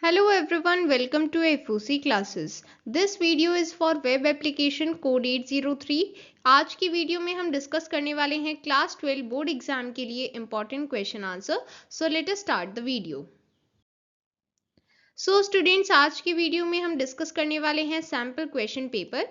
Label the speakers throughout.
Speaker 1: Hello everyone, welcome to FOC classes. This video is for web application code 803. आज की video में हम discuss करने वाले हैं क्लास 12 बोर्ड एग्जाम के लिए important question answer. So let us start the video. So students, आज की वीडियो में हम डिस्कस करने वाले हैं सैम्पल क्वेश्चन पेपर.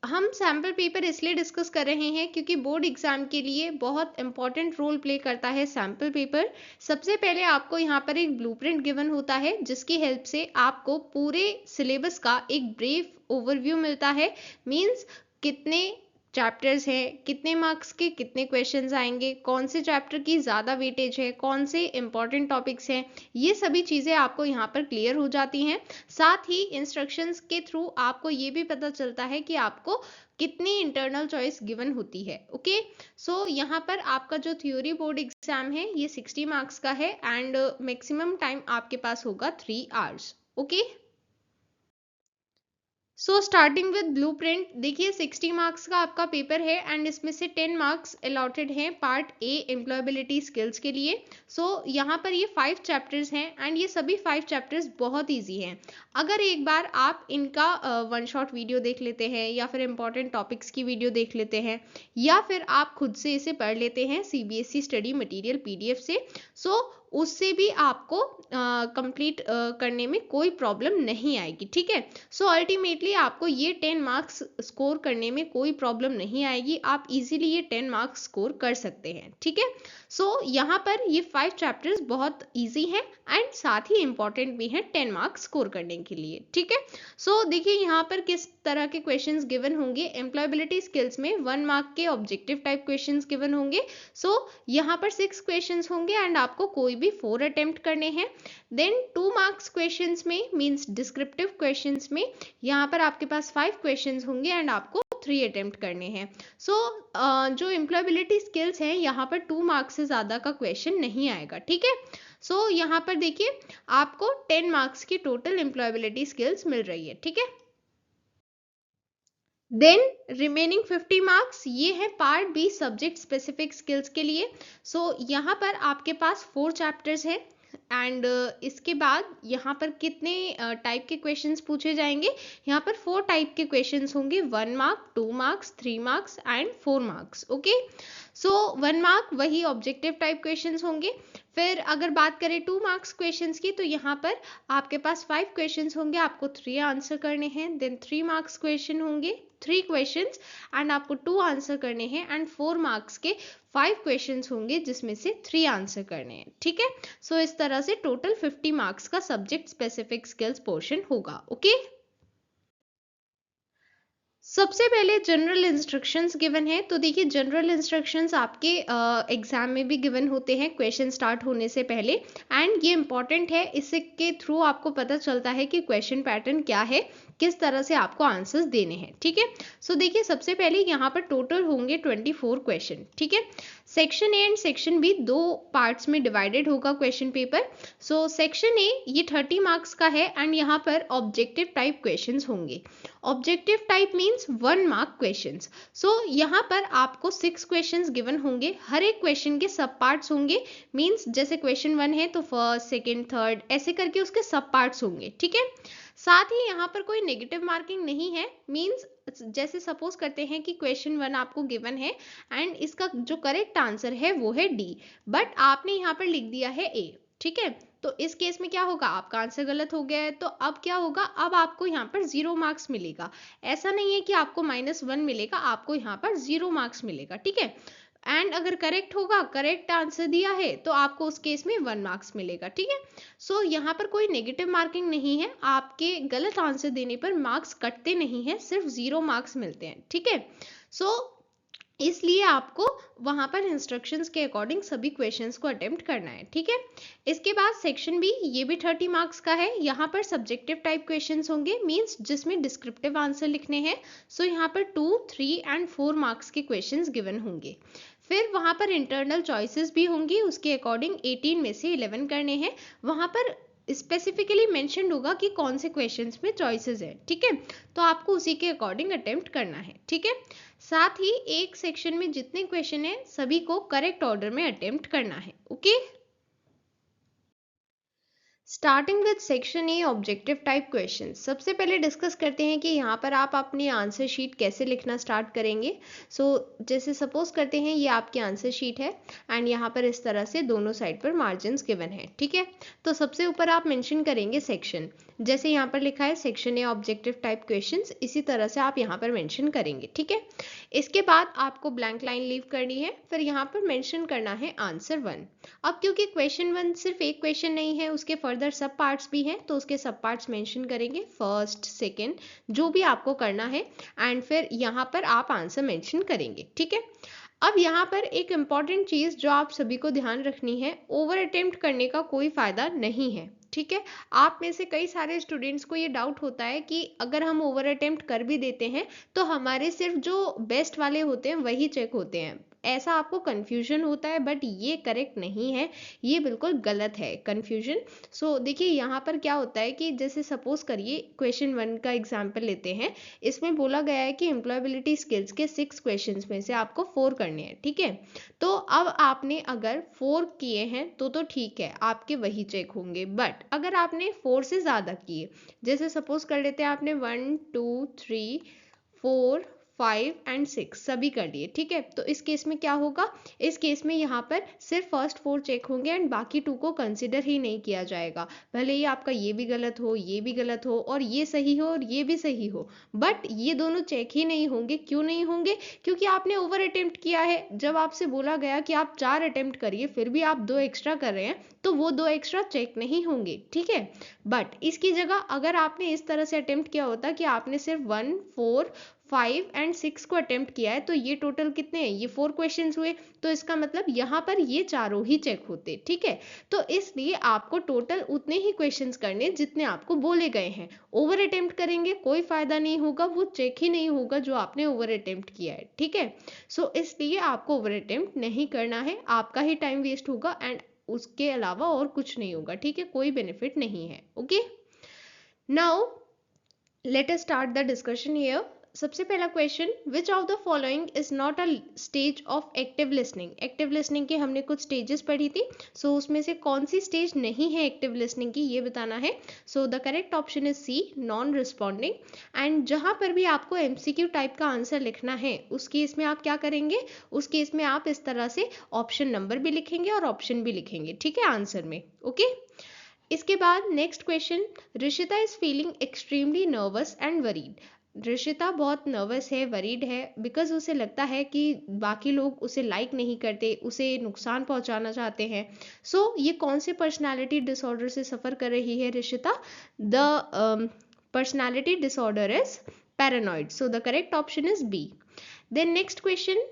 Speaker 1: हम सैम्पल पेपर इसलिए डिस्कस कर रहे हैं क्योंकि बोर्ड एग्जाम के लिए बहुत इंपॉर्टेंट रोल प्ले करता है सैम्पल पेपर. सबसे पहले आपको यहाँ पर एक ब्लूप्रिंट गिवन होता है जिसकी हेल्प से आपको पूरे सिलेबस का एक ब्रीफ ओवरव्यू मिलता है. मीन्स कितने चैप्टर्स हैं, कितने मार्क्स के कितने क्वेश्चंस आएंगे, कौन से चैप्टर की ज़्यादा वेटेज है, कौन से इंपॉर्टेंट टॉपिक्स हैं, ये सभी चीज़ें आपको यहाँ पर क्लियर हो जाती हैं. साथ ही इंस्ट्रक्शंस के थ्रू आपको ये भी पता चलता है कि आपको कितनी इंटरनल चॉइस गिवन होती है. ओके, सो यहाँ पर आपका जो थ्योरी बोर्ड एग्जाम है ये 60 मार्क्स का है एंड मैक्सिमम टाइम आपके पास होगा 3 hours. Okay, so starting with blueprint. देखिए 60 मार्क्स का आपका पेपर है एंड इसमें से 10 मार्क्स अलॉटेड हैं पार्ट ए एम्प्लॉयबिलिटी स्किल्स के लिए. यहाँ पर ये 5 चैप्टर्स हैं एंड ये सभी 5 चैप्टर्स बहुत इजी हैं. अगर एक बार आप इनका वन शॉट वीडियो देख लेते हैं या फिर इंपॉर्टेंट टॉपिक्स की वीडियो देख लेते हैं या फिर आप खुद से इसे पढ़ लेते हैं CBSE स्टडी मटीरियल PDF से, उससे भी आपको कंप्लीट करने में कोई प्रॉब्लम नहीं आएगी. ठीक है, सो अल्टीमेटली आपको ये 10 मार्क्स स्कोर करने में कोई प्रॉब्लम नहीं आएगी. आप इजीली ये 10 मार्क्स स्कोर कर सकते हैं. ठीक है, यहाँ पर ये 5 चैप्टर्स बहुत इजी हैं एंड साथ ही इंपॉर्टेंट भी हैं 10 मार्क्स स्कोर करने के लिए. ठीक है, देखिए यहाँ पर किस तरह के क्वेश्चंस गिवन होंगे. एम्प्लॉयबिलिटी स्किल्स में 1 मार्क के ऑब्जेक्टिव टाइप क्वेश्चंस गिवन होंगे. यहाँ पर 6 क्वेश्चंस होंगे एंड आपको कोई भी 4 अटेम्प्ट करने हैं. देन 2 मार्क्स क्वेश्चंस में मींस डिस्क्रिप्टिव क्वेश्चंस में यहाँ पर आपके पास 5 क्वेश्चंस होंगे एंड आपको 3 अटेम्प्ट करने हैं. जो एम्प्लॉयबिलिटी स्किल्स हैं यहाँ पर 2 मार्क्स से ज़्यादा का क्वेश्चन नहीं आएगा. ठीक है, यहाँ पर देखिए आपको 10 मार्क्स की टोटल एम्प्लॉयबिलिटी स्किल्स मिल रही है. ठीक है, देन रिमेनिंग 50 मार्क्स ये है part be subject specific skills के लिए. यहाँ पर आपके पास 4 चैप्टर्स हैं एंड इसके बाद यहाँ पर कितने टाइप के क्वेश्चंस पूछे जाएंगे. यहाँ पर 4 टाइप के क्वेश्चंस होंगे. 1 mark, 2 marks, 3 marks and 4 marks. Okay, 1 mark वही ऑब्जेक्टिव टाइप क्वेश्चंस होंगे. फिर अगर बात करें 2 मार्क्स क्वेश्चंस की तो यहाँ पर आपके पास 5 क्वेश्चंस होंगे, आपको 3 आंसर करने हैं. देन 3 मार्क्स क्वेश्चन होंगे, 3 क्वेश्चंस एंड आपको 2 आंसर करने हैं एंड 4 मार्क्स के 5 क्वेश्चंस होंगे जिसमें से 3 आंसर करने हैं. ठीक है, इस तरह से टोटल 50 मार्क्स का सब्जेक्ट स्पेसिफिक स्किल्स पोर्शन होगा. ओके, सबसे पहले जनरल इंस्ट्रक्शंस गिवन है. तो देखिए जनरल इंस्ट्रक्शंस आपके एग्जाम में भी गिवन होते हैं क्वेश्चन स्टार्ट होने से पहले एंड ये इंपॉर्टेंट है. इसके थ्रू आपको पता चलता है कि क्वेश्चन पैटर्न क्या है, किस तरह से आपको आंसर्स देने हैं. ठीक है, देखिए सबसे पहले यहाँ पर टोटल होंगे 24 क्वेश्चन. ठीक है, section A and section B 2 parts में डिवाइडेड होगा क्वेश्चन पेपर. सेक्शन ए ये 30 मार्क्स का है एंड यहाँ पर ऑब्जेक्टिव टाइप क्वेश्चंस होंगे. Objective type means 1 mark questions. यहाँ पर आपको 6 क्वेश्चंस गिवन होंगे. हर एक क्वेश्चन के सब पार्ट्स होंगे. मीन्स जैसे क्वेश्चन 1 है तो फर्स्ट, सेकंड, थर्ड ऐसे करके उसके सब पार्ट्स होंगे. ठीक है, साथ ही यहाँ पर कोई नेगेटिव मार्किंग नहीं है. मीन्स जैसे सपोज करते हैं कि क्वेश्चन 1 आपको गिवन है एंड इसका जो करेक्ट आंसर है वो है डी, बट आपने यहाँ पर लिख दिया है ए. ठीक है, तो इस केस में क्या होगा, आपका आंसर गलत हो गया है. तो अब क्या होगा, अब आपको यहाँ पर 0 मार्क्स मिलेगा. ऐसा नहीं है कि आपको -1 मिलेगा, आपको यहाँ पर 0 मार्क्स मिलेगा. ठीक है, एंड अगर करेक्ट होगा, करेक्ट आंसर दिया है तो आपको उस केस में 1 मार्क्स मिलेगा. ठीक है, यहाँ पर कोई नेगेटिव मार्किंग नहीं है. आपके गलत आंसर देने पर मार्क्स कटते नहीं है, सिर्फ 0 मार्क्स मिलते हैं. ठीक है, इसलिए आपको वहां पर इंस्ट्रक्शंस के अकॉर्डिंग सभी क्वेश्चंस को अटेम्प्ट करना है. ठीक है, इसके बाद सेक्शन बी ये भी 30 मार्क्स का है. यहाँ पर सब्जेक्टिव टाइप क्वेश्चंस होंगे, मींस जिसमें डिस्क्रिप्टिव आंसर लिखने हैं. यहाँ पर 2, 3 एंड 4 मार्क्स के क्वेश्चंस गिवन होंगे. फिर वहां पर इंटरनल चॉइसेस भी होंगी, उसके अकॉर्डिंग 18 में से 11 करने हैं. वहां पर स्पेसिफिकली मेंशन होगा कि कौन से क्वेश्चंस में चॉइसेस है. ठीक है, तो आपको उसी के अकॉर्डिंग अटेम्प्ट करना है. ठीक है, साथ ही एक सेक्शन में जितने क्वेश्चन है सभी को करेक्ट ऑर्डर में अटेम्प्ट करना है. Okay, starting with section A objective type question, सबसे पहले डिस्कस करते हैं कि यहाँ पर आप अपनी आंसर शीट कैसे लिखना स्टार्ट करेंगे। जैसे सपोज करते हैं ये आपकी आंसर शीट है एंड यहाँ पर इस तरह से दोनों साइड पर मार्जिन्स गिवन है, ठीक है। तो सबसे ऊपर आप मेंशन करेंगे सेक्शन, जैसे यहाँ पर लिखा है सेक्शन ए ऑब्जेक्टिव टाइप क्वेश्चंस, इसी तरह से आप यहाँ पर मेंशन करेंगे, ठीक है। इसके बाद आपको ब्लैंक लाइन लीव करनी है, फिर यहाँ पर मेंशन करना है आंसर 1। अब क्योंकि क्वेश्चन 1 सिर्फ एक क्वेश्चन नहीं है, उसके फर्दर सब पार्ट्स भी हैं, तो उसके सब पार्ट्स मेंशन करेंगे, फर्स्ट सेकंड जो भी आपको करना है, एंड फिर यहाँ पर आप आंसर मेंशन करेंगे, ठीक है। अब यहाँ पर एक इम्पॉर्टेंट चीज़ जो आप सभी को ध्यान रखनी है, ओवर अटेम्प्ट करने का कोई फ़ायदा नहीं है, ठीक है। आप में से कई सारे स्टूडेंट्स को ये डाउट होता है कि अगर हम ओवर अटेम्प्ट कर भी देते हैं तो हमारे सिर्फ जो बेस्ट वाले होते हैं वही चेक होते हैं, ऐसा आपको कंफ्यूजन होता है, बट ये करेक्ट नहीं है, ये बिल्कुल गलत है कंफ्यूजन। देखिए यहाँ पर क्या होता है कि जैसे सपोज करिए क्वेश्चन 1 का एग्जाम्पल लेते हैं, इसमें बोला गया है कि एम्प्लॉयबिलिटी स्किल्स के 6 क्वेश्चंस में से आपको 4 करने हैं, ठीक है। तो अब आपने अगर 4 किए हैं तो ठीक है, आपके वही चेक होंगे, बट अगर आपने 4 से ज़्यादा किए, जैसे सपोज कर लेते हैं आपने 1 2 3 4 5 एंड 6 सभी कर लिए, ठीक है। तो इस केस में क्या होगा, इस केस में यहाँ पर सिर्फ फर्स्ट 4 चेक होंगे एंड बाकी 2 को कंसिडर ही नहीं किया जाएगा, भले ही आपका ये भी गलत हो, ये भी गलत हो, और ये सही हो और ये भी सही हो, बट ये दोनों चेक ही नहीं होंगे। क्यों नहीं होंगे? क्योंकि आपने ओवर अटेम्प्ट किया है। जब आपसे बोला गया कि आप 4 अटेम्प्ट करिए, फिर भी आप 2 एक्स्ट्रा कर रहे हैं, तो वो 2 एक्स्ट्रा चेक नहीं होंगे, ठीक है। बट इसकी जगह अगर आपने इस तरह से अटेम्प्ट किया होता कि आपने सिर्फ 1 4 5 एंड 6 को अटेम्प्ट किया है, तो ये टोटल कितने हैं, ये 4 क्वेश्चंस हुए, तो इसका मतलब यहाँ पर ये चारों ही चेक होते, ठीक है। तो इसलिए आपको टोटल उतने ही क्वेश्चंस करने जितने आपको बोले गए हैं। ओवर अटेम्प्ट करेंगे कोई फायदा नहीं होगा, वो चेक ही नहीं होगा जो आपने ओवर अटेम्प्ट किया है, ठीक है। इसलिए आपको ओवर अटेम्प्ट नहीं करना है, आपका ही टाइम वेस्ट होगा एंड उसके अलावा और कुछ नहीं होगा, ठीक है, कोई बेनिफिट नहीं है। Okay, now let us start the discussion here. सबसे पहला question, which of the following is not a stage of active listening. Active listening की हमने कुछ स्टेजेस पढ़ी थी, उसमें से कौन सी स्टेज नहीं है एक्टिव लिसनिंग की, ये बताना है। The correct option is C, non responding. And जहां पर भी आपको एमसीक्यू टाइप का आंसर लिखना है, उस केस में आप क्या करेंगे, उस केस में आप इस तरह से ऑप्शन नंबर भी लिखेंगे और ऑप्शन भी लिखेंगे, ठीक है, आंसर में। ओके, इसके बाद next question, Rishita is feeling extremely nervous and worried. Rishita बहुत नर्वस है, वरीड है, बिकॉज उसे लगता है कि बाकी लोग उसे लाइक नहीं करते, उसे नुकसान पहुंचाना चाहते हैं। ये कौन से पर्सनालिटी डिसऑर्डर से सफ़र कर रही है Rishita? The personality disorder is paranoid. The correct option is B. Then next question,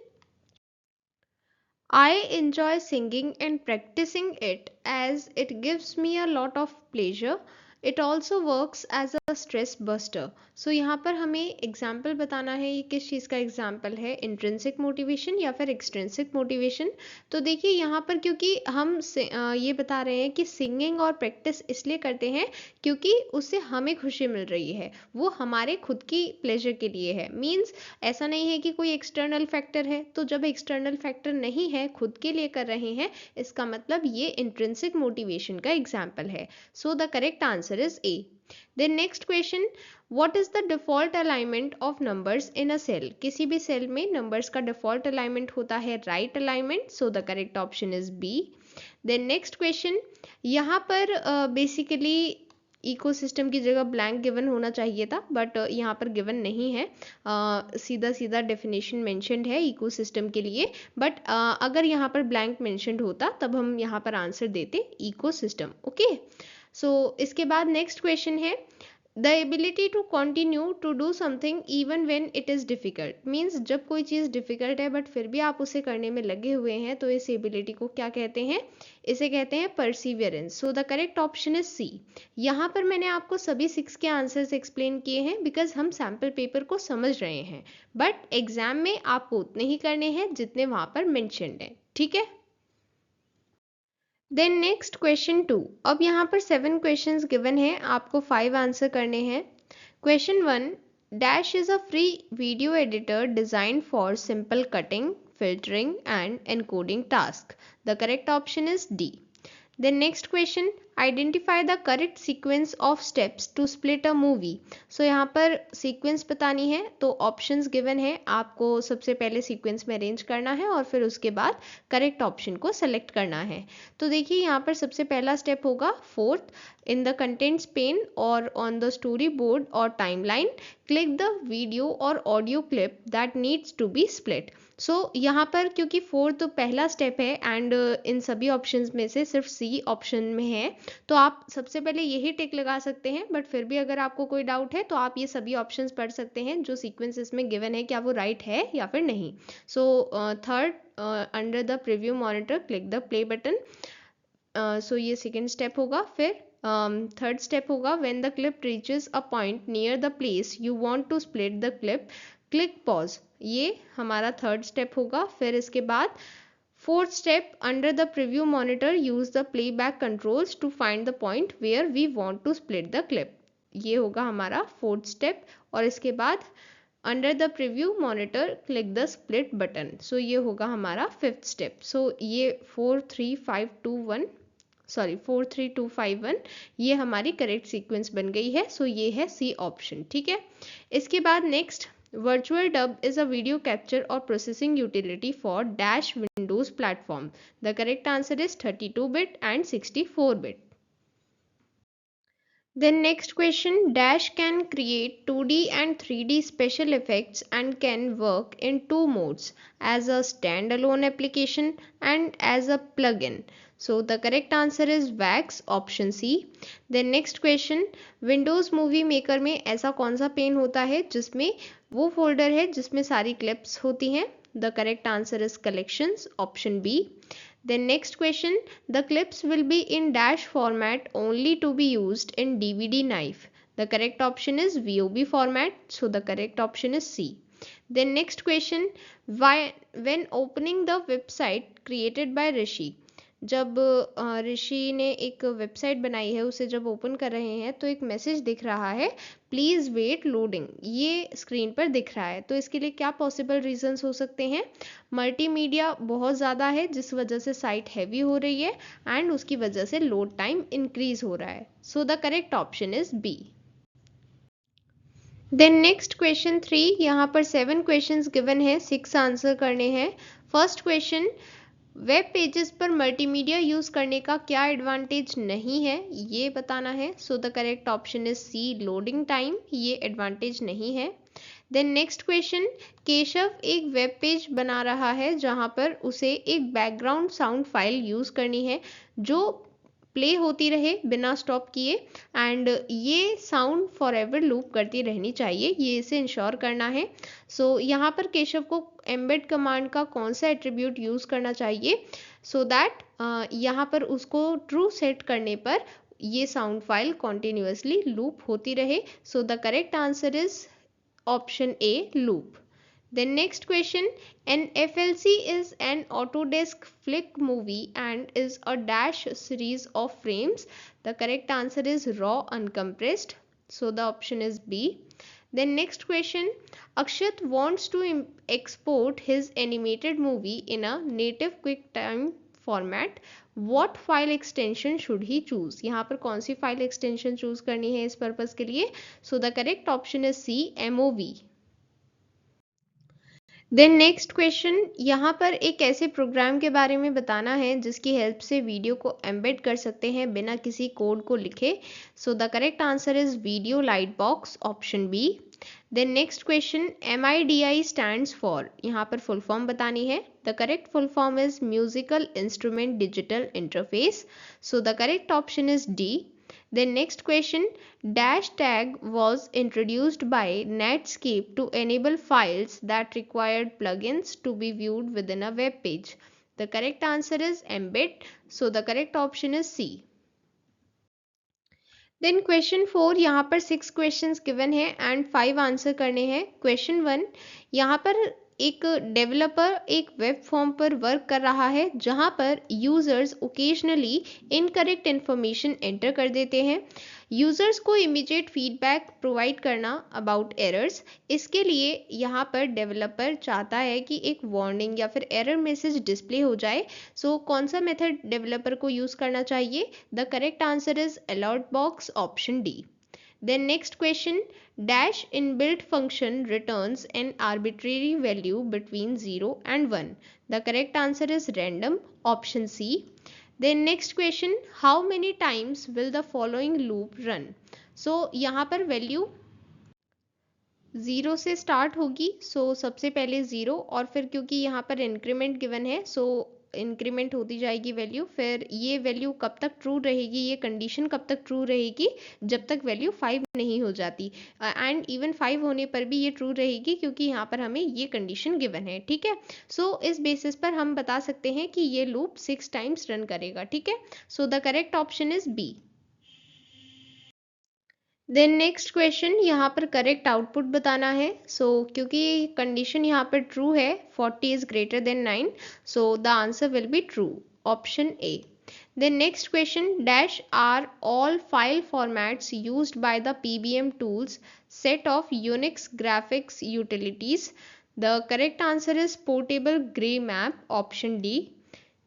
Speaker 1: I enjoy singing and practicing it as it gives me a lot of pleasure. It also works as a stress buster. यहाँ पर हमें example बताना है, ये किस चीज़ का example है, intrinsic motivation या फिर एक्सट्रिंसिक मोटिवेशन। तो देखिए यहाँ पर क्योंकि हम ये बता रहे हैं कि सिंगिंग और प्रैक्टिस इसलिए करते हैं क्योंकि उससे हमें खुशी मिल रही है, वो हमारे खुद की प्लेजर के लिए है। मीन्स ऐसा नहीं है कि कोई एक्सटर्नल फैक्टर है, तो जब एक्सटर्नल फैक्टर नहीं है, खुद के लिए कर रहे हैं, इसका मतलब ये इंट्रिंसिक मोटिवेशन का एग्जाम्पल है। The correct answer is a. Then next question, what is the default alignment of numbers in a cell? किसी भी सेल में नंबर्स का डिफॉल्ट अलाइनमेंट होता है right alignment. The correct option is B. Then next question, यहाँ पर basically ecosystem की जगह ब्लैंक गिवन होना चाहिए था, बट यहाँ पर गिवन नहीं है, सीधा सीधा डेफिनेशन मेंशन्ड है इकोसिस्टम के लिए, बट अगर यहाँ पर ब्लैंक मेंशन्ड होता तब हम यहाँ पर आंसर देते इकोसिस्टम। ओके, इसके बाद नेक्स्ट क्वेश्चन है, the ability to continue to do something even when it is difficult. Means जब कोई चीज़ डिफ़िकल्ट है बट फिर भी आप उसे करने में लगे हुए हैं, तो इस एबिलिटी को क्या कहते हैं? इसे कहते हैं perseverance. The correct option is C. यहाँ पर मैंने आपको सभी 6 के आंसर्स एक्सप्लेन किए हैं बिकॉज हम सैम्पल पेपर को समझ रहे हैं, बट एग्जाम में आपको उतने ही करने हैं जितने वहाँ पर मेंशन्ड हैं, ठीक है। Then next question 2। अब यहाँ पर 7 क्वेश्चंस गिवन है, आपको 5 आंसर करने हैं। Question 1, dash is a free video editor design for simple cutting, filtering and encoding task. The correct option is D. Then next question, identify the correct sequence of steps to split a movie. So यहाँ पर sequence बतानी है, तो options given है, आपको सबसे पहले sequence में अरेंज करना है और फिर उसके बाद करेक्ट ऑप्शन को सेलेक्ट करना है। तो देखिए यहाँ पर सबसे पहला स्टेप होगा fourth, in the contents pane or on the storyboard or timeline click the video or audio clip that needs to be split. So यहाँ पर क्योंकि फोर्थ तो पहला स्टेप है एंड इन सभी ऑप्शंस में से सिर्फ सी ऑप्शन में है, तो आप सबसे पहले यही टिक लगा सकते हैं, बट फिर भी अगर आपको कोई डाउट है तो आप ये सभी ऑप्शंस पढ़ सकते हैं जो सीक्वेंस इसमें गिवन है, क्या वो राइट है या फिर नहीं। So third, under the preview monitor click the play button. So ये सेकेंड स्टेप होगा। फिर थर्ड स्टेप होगा when the clip reaches a point near the place you want to split the clip click pause, ये हमारा third step होगा। फिर इसके बाद fourth step, under the preview monitor use the playback controls to find the point where we want to split the clip, ये होगा हमारा fourth step. और इसके बाद under the preview monitor click the split button, so ये होगा हमारा fifth step. सो ये 4 3 5 2 1 सॉरी 4 3 2 5 1 ये हमारी करेक्ट सीक्वेंस बन गई है। सो ये है सी ऑप्शन, ठीक है। इसके बाद next, VirtualDub is a video capture और processing utility for dash Windows platform. The correct answer is 32 bit and 64 bit. Then next question, Dash can create 2D and 3D special effects and can work in two modes, as a standalone application and as a plugin. So the correct answer is Wax, option C. Then next question, Windows Movie Maker में ऐसा कौन सा pen होता है जिसमें वो folder है जिसमें सारी क्लिप्स होती हैं? The correct answer is Collections, option B. Then next question, the clips will be in dash format only to be used in DVD knife. The correct option is VOB format, so the correct option is C. Then next question, why when opening the website created by Rishi, जब ऋषि ने एक website बनाई है उसे जब open कर रहे हैं तो एक मैसेज दिख रहा है, प्लीज़ वेट लोडिंग, ये स्क्रीन पर दिख रहा है। तो इसके लिए क्या पॉसिबल रीजंस हो सकते हैं? मल्टीमीडिया बहुत ज़्यादा है जिस वजह से साइट हैवी हो रही है एंड उसकी वजह से लोड टाइम इंक्रीज हो रहा है। So the correct option is B. Then next question 3, यहाँ पर 7 क्वेश्चंस गिवन है, 6 आंसर करने हैं। फर्स्ट क्वेश्चन, वेब पेजेस पर मल्टीमीडिया यूज़ करने का क्या एडवांटेज नहीं है, ये बताना है। So the correct option is C, loading time, ये एडवांटेज नहीं है। देन नेक्स्ट क्वेश्चन, केशव एक वेब पेज बना रहा है जहाँ पर उसे एक बैकग्राउंड साउंड फाइल यूज़ करनी है जो प्ले होती रहे बिना स्टॉप किए एंड ये साउंड फॉर एवर लूप करती रहनी चाहिए, ये इसे इंश्योर करना है। सो यहाँ पर केशव को एम्बेड कमांड का कौन सा एट्रीब्यूट यूज़ करना चाहिए सो दैट यहाँ पर उसको ट्रू सेट करने पर ये साउंड फाइल कॉन्टिन्यूसली लूप होती रहे। सो the correct answer is option A, loop. Then next question, an FLC is an Autodesk flick movie and is a dash series of frames. The correct answer is raw uncompressed. So the option is B. Then next question, Akshat wants to export his animated movie in a native QuickTime format. What file extension should he choose? यहाँ पर कौन सी file extension choose करनी है इस purpose के लिए? So the correct option is C, MOV. Then next question, यहाँ पर एक ऐसे प्रोग्राम के बारे में बताना है जिसकी हेल्प से वीडियो को एम्बेड कर सकते हैं बिना किसी कोड को लिखे। So the correct answer is video light box, option B. Then next question, MIDI stands for, यहाँ पर फुल फॉर्म बतानी है। The correct full form is musical instrument digital interface. So the correct option is D. Then next question, dash tag was introduced by Netscape to enable files that required plugins to be viewed within a web page. The correct answer is embed. So the correct option is C. Then question 4, यहाँ पर 6 questions given है and 5 answer करने हैं। Question 1, यहाँ पर एक developer एक web form पर वर्क कर रहा है जहां पर users occasionally incorrect information enter कर देते हैं। यूजर्स को इमीडिएट फीडबैक प्रोवाइड करना अबाउट एरर्स। इसके लिए यहाँ पर डेवलपर चाहता है कि एक वार्निंग या फिर एरर मैसेज डिस्प्ले हो जाए। सो कौन सा मेथड डेवलपर को यूज करना चाहिए? The correct answer is alert box, option D. Then next question, dash inbuilt function returns an arbitrary value between 0 and 1. The correct answer is random, option C. Then next question, how many times will the following loop run? So यहाँ पर value 0 से start होगी। सो सबसे पहले 0 और फिर क्योंकि यहाँ पर इंक्रीमेंट गिवन है सो इंक्रीमेंट होती जाएगी वैल्यू। फिर ये वैल्यू कब तक ट्रू रहेगी, ये कंडीशन कब तक ट्रू रहेगी? जब तक वैल्यू 5 नहीं हो जाती। एंड इवन 5 होने पर भी ये ट्रू रहेगी क्योंकि यहाँ पर हमें ये कंडीशन गिवन है। ठीक है, सो इस बेसिस पर हम बता सकते हैं कि ये लूप 6 टाइम्स रन करेगा। ठीक है, so the correct option is B. Then next question, यहाँ पर करेक्ट आउटपुट बताना है। सो क्योंकि कंडीशन यहाँ पर ट्रू है, 40 is greater than 9, so the answer will be true, option A. Then next question, dash are all file formats used by the PBM tools set of Unix graphics utilities? The correct answer is portable grey map, option D.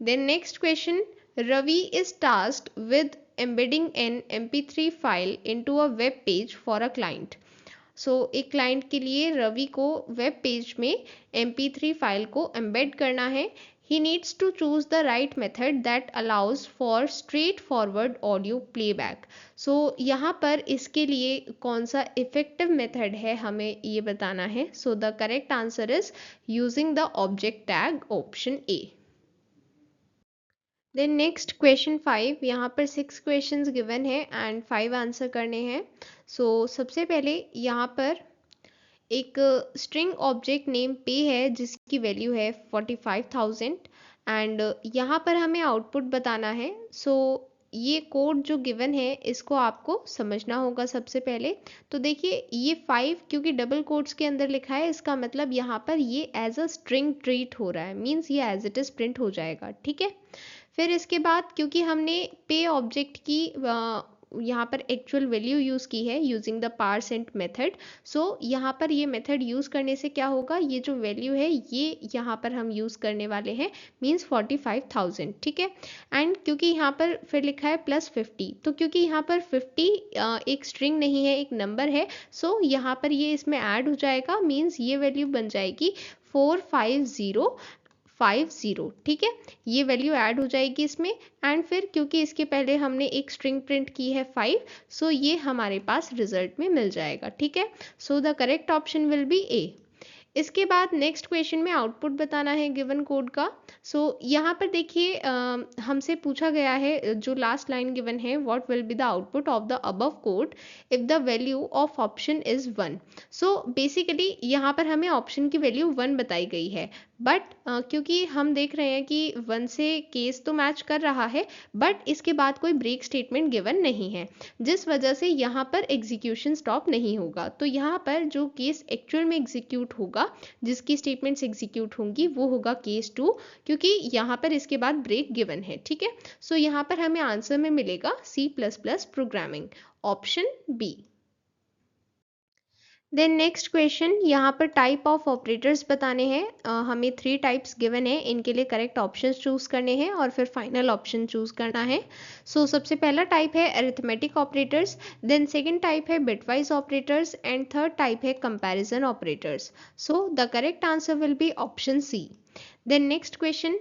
Speaker 1: Then next question, Ravi is tasked with embedding an MP3 file into a web page for a client. So एक client के लिए रवि को web page में MP3 file को embed करना है। He needs to choose the right method that allows for straightforward audio playback. So यहाँ पर इसके लिए कौन सा effective method है हमें ये बताना है। So the correct answer is using the object tag, option A. Then next question 5, यहाँ पर 6 क्वेश्चंस गिवन है एंड 5 आंसर करने हैं। सो सबसे पहले यहाँ पर एक स्ट्रिंग ऑब्जेक्ट नेम पे है जिसकी वैल्यू है 45,000 एंड यहाँ पर हमें आउटपुट बताना है। सो ये कोड जो गिवन है इसको आपको समझना होगा सबसे पहले। तो देखिए ये 5 क्योंकि डबल कोट्स के अंदर लिखा है, इसका मतलब यहाँ पर ये एज अ स्ट्रिंग ट्रीट हो रहा है, मीन्स ये एज इट इज प्रिंट हो जाएगा। ठीक है, फिर इसके बाद क्योंकि हमने पे ऑब्जेक्ट की यहाँ पर एक्चुअल वैल्यू यूज़ की है यूजिंग द पारसेंट मेथड। सो यहाँ पर ये मेथड यूज़ करने से क्या होगा, ये जो वैल्यू है ये यहाँ पर हम यूज़ करने वाले हैं, मीन्स 45,000। ठीक है, एंड क्योंकि यहाँ पर फिर लिखा है +50, तो क्योंकि यहाँ पर 50 एक स्ट्रिंग नहीं है, एक नंबर है, सो यहाँ पर ये इसमें ऐड हो जाएगा, मीन्स ये वैल्यू बन जाएगी 45050। ठीक है, ये वैल्यू ऐड हो जाएगी इसमें एंड फिर क्योंकि इसके पहले हमने एक स्ट्रिंग प्रिंट की है 5, सो ये हमारे पास रिजल्ट में मिल जाएगा। ठीक है, so the correct option will be A. इसके बाद नेक्स्ट क्वेश्चन में आउटपुट बताना है गिवन कोड का। सो यहाँ पर देखिए हमसे पूछा गया है जो लास्ट लाइन गिवन है, what will be the output of the above code if the value of option is 1। So basically यहाँ पर हमें ऑप्शन की वैल्यू 1 बताई गई है, बट क्योंकि हम देख रहे हैं कि 1 से केस तो मैच कर रहा है बट इसके बाद कोई ब्रेक स्टेटमेंट गिवन नहीं है, जिस वजह से यहाँ पर एग्जीक्यूशन स्टॉप नहीं होगा। तो यहाँ पर जो केस एक्चुअल में एग्जीक्यूट होगा, जिसकी स्टेटमेंट्स एग्जीक्यूट होंगी वो होगा केस 2, क्योंकि यहाँ पर इसके बाद ब्रेक गिवन है। ठीक है, सो यहाँ पर हमें आंसर में मिलेगा C++ programming, option B. Then next question, यहाँ पर टाइप ऑफ ऑपरेटर्स बताने हैं। हमें 3 टाइप्स गिवन है, इनके लिए करेक्ट ऑप्शंस चूज करने हैं और फिर फाइनल ऑप्शन चूज करना है। सो सबसे पहला टाइप है arithmetic operators, then second type है bitwise operators and third type है comparison operators. So the correct answer will be option C. Then next question,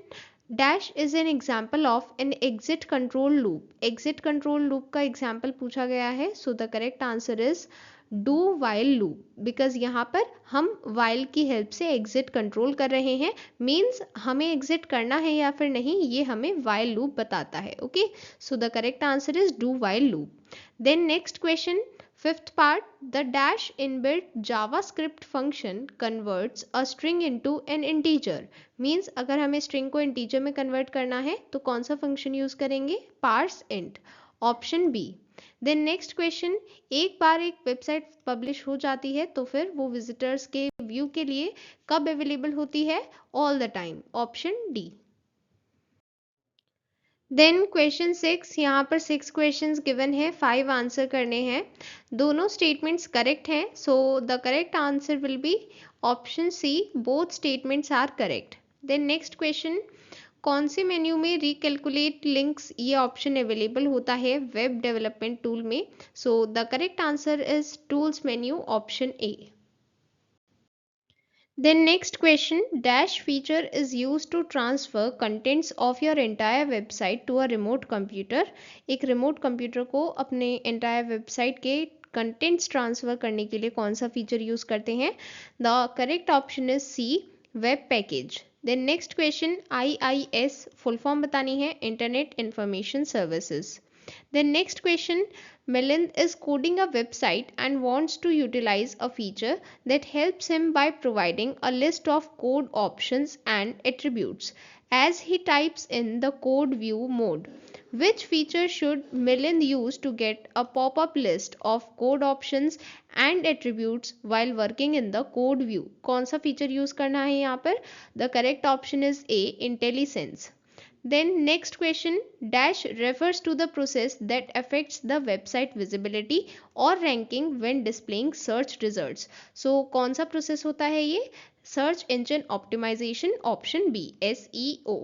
Speaker 1: dash is an example of an exit control loop. Exit control loop का example पूछा गया है, so the correct answer is do while loop, because यहाँ पर हम while की help से exit control कर रहे हैं, मीन्स हमें एग्जिट करना है या फिर नहीं ये हमें वाइल लूप बताता है। Okay, so the correct answer is do while loop. Then next question, fifth part, the dash inbuilt JavaScript function converts a string into an integer. Means अगर हमें स्ट्रिंग को इंटीजर में कन्वर्ट करना है तो कौन सा फंक्शन यूज करेंगे, parse int, option B. Then next question, एक बार एक वेबसाइट पब्लिश हो जाती है तो फिर वो विजिटर्स के व्यू के लिए कब अवेलेबल होती है? All the time, option D. Then question 6, यहाँ पर 6 क्वेश्चंस गिवन है, 5 आंसर करने हैं। दोनों स्टेटमेंट्स करेक्ट हैं, so the correct answer will be option C, both statements are correct. Then next question, कौन से मेन्यू में रिकैलकुलेट लिंक्स ये ऑप्शन अवेलेबल होता है वेब डेवलपमेंट टूल में? So the correct answer is tools menu, option A. Then next question, dash feature is used to transfer contents of your entire website to a remote computer. एक remote computer को अपने entire website के contents transfer करने के लिए कौन सा feature use करते हैं? The correct option is C, web package. Then next question, IIS full form बतानी है, Internet Information Services. Then next question, Milind is coding a website and wants to utilize a feature that helps him by providing a list of code options and attributes as he types in the code view mode. Which feature should Milind use to get a pop-up list of code options and attributes while working in the code view? कौन सा feature use करना है यहाँ पर? The correct option is A, IntelliSense. Then next question, dash refers to the process that affects the website visibility or ranking when displaying search results. So कौन सा process होता है ये? Search Engine Optimization, option B, SEO.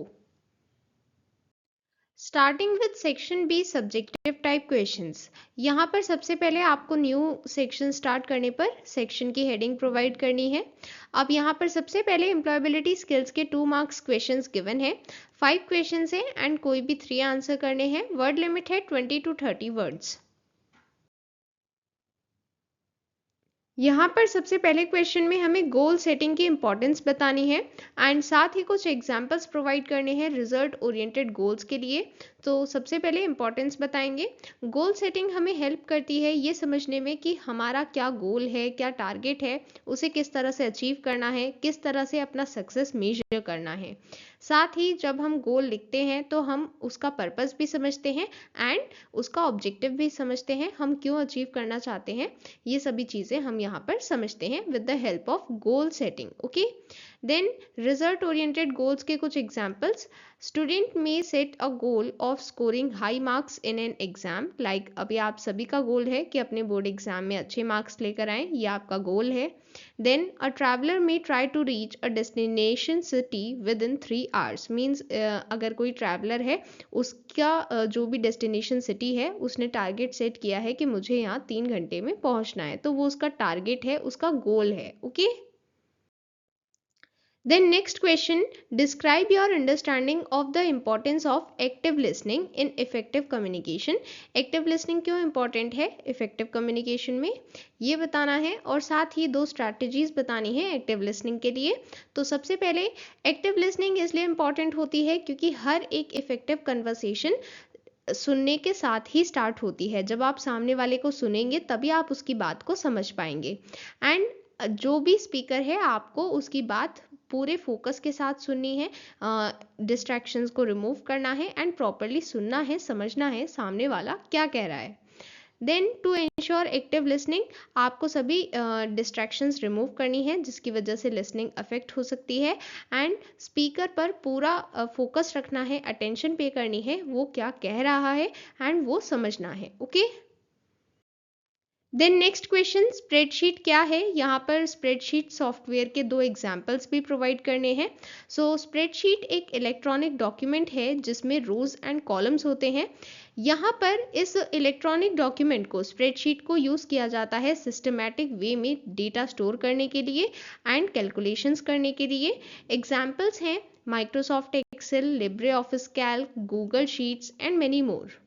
Speaker 1: Starting with section B, subjective type questions. यहाँ पर सबसे पहले आपको न्यू सेक्शन स्टार्ट करने पर सेक्शन की हेडिंग प्रोवाइड करनी है। अब यहाँ पर सबसे पहले एम्प्लॉयबिलिटी स्किल्स के 2 मार्क्स क्वेश्चंस गिवन है, 5 क्वेश्चंस हैं एंड कोई भी 3 आंसर करने हैं। वर्ड लिमिट है 20 to 30 वर्ड्स। यहाँ पर सबसे पहले क्वेश्चन में हमें गोल सेटिंग की इंपॉर्टेंस बतानी है एंड साथ ही कुछ एग्जांपल्स प्रोवाइड करने हैं रिजल्ट ओरिएंटेड गोल्स के लिए। तो सबसे पहले इंपॉर्टेंस बताएंगे। गोल सेटिंग हमें हेल्प करती है ये समझने में कि हमारा क्या गोल है, क्या टारगेट है, उसे किस तरह से अचीव करना है, किस तरह से अपना सक्सेस मेजर करना है। साथ ही जब हम गोल लिखते हैं तो हम उसका पर्पस भी समझते हैं एंड उसका ऑब्जेक्टिव भी समझते हैं, हम क्यों अचीव करना चाहते हैं, ये सभी चीज़ें हम यहाँ पर समझते हैं with the help of goal setting. Okay, then result oriented goals के कुछ examples. Student may set a goal of scoring high marks in an exam, like अभी आप सभी का गोल है कि अपने बोर्ड एग्जाम में अच्छे मार्क्स लेकर आएँ, ये आपका गोल है। Then a traveller may try to reach a destination city within 3 hours, means अगर कोई ट्रैवलर है उसका जो भी डेस्टिनेशन सिटी है उसने टारगेट सेट किया है कि मुझे यहाँ 3 घंटे में पहुँचना है, तो वो उसका टारगेट है, उसका गोल है। Okay, then next question, describe your understanding of the importance of active listening in effective communication. Active listening क्यों important है effective communication में, ये बताना है और साथ ही 2 strategies बतानी है active listening के लिए। तो सबसे पहले active listening इसलिए important होती है क्योंकि हर एक effective conversation सुनने के साथ ही स्टार्ट होती है। जब आप सामने वाले को सुनेंगे तभी आप उसकी बात को समझ पाएंगे एंड जो भी स्पीकर है आपको उसकी बात पूरे फोकस के साथ सुननी है, डिस्ट्रैक्शंस को रिमूव करना है एंड प्रॉपरली सुनना है, समझना है सामने वाला क्या कह रहा है। Then to ensure active listening आपको सभी डिस्ट्रैक्शंस रिमूव करनी है जिसकी वजह से लिसनिंग अफेक्ट हो सकती है एंड स्पीकर पर पूरा फोकस रखना है, अटेंशन पे करनी है, वो क्या कह रहा है एंड वो समझना है। Okay, then next question, spreadsheet क्या है? यहाँ पर स्प्रेडशीट सॉफ्टवेयर के 2 एग्जांपल्स भी प्रोवाइड करने हैं। सो स्प्रेडशीट एक इलेक्ट्रॉनिक डॉक्यूमेंट है जिसमें रोज एंड कॉलम्स होते हैं। यहाँ पर इस इलेक्ट्रॉनिक डॉक्यूमेंट को, स्प्रेडशीट को यूज़ किया जाता है सिस्टमैटिक वे में डेटा स्टोर करने के लिए एंड कैलकुलेशंस करने के लिए। एग्जाम्पल्स हैं Microsoft Excel, LibreOffice Calc, Google Sheets and many more.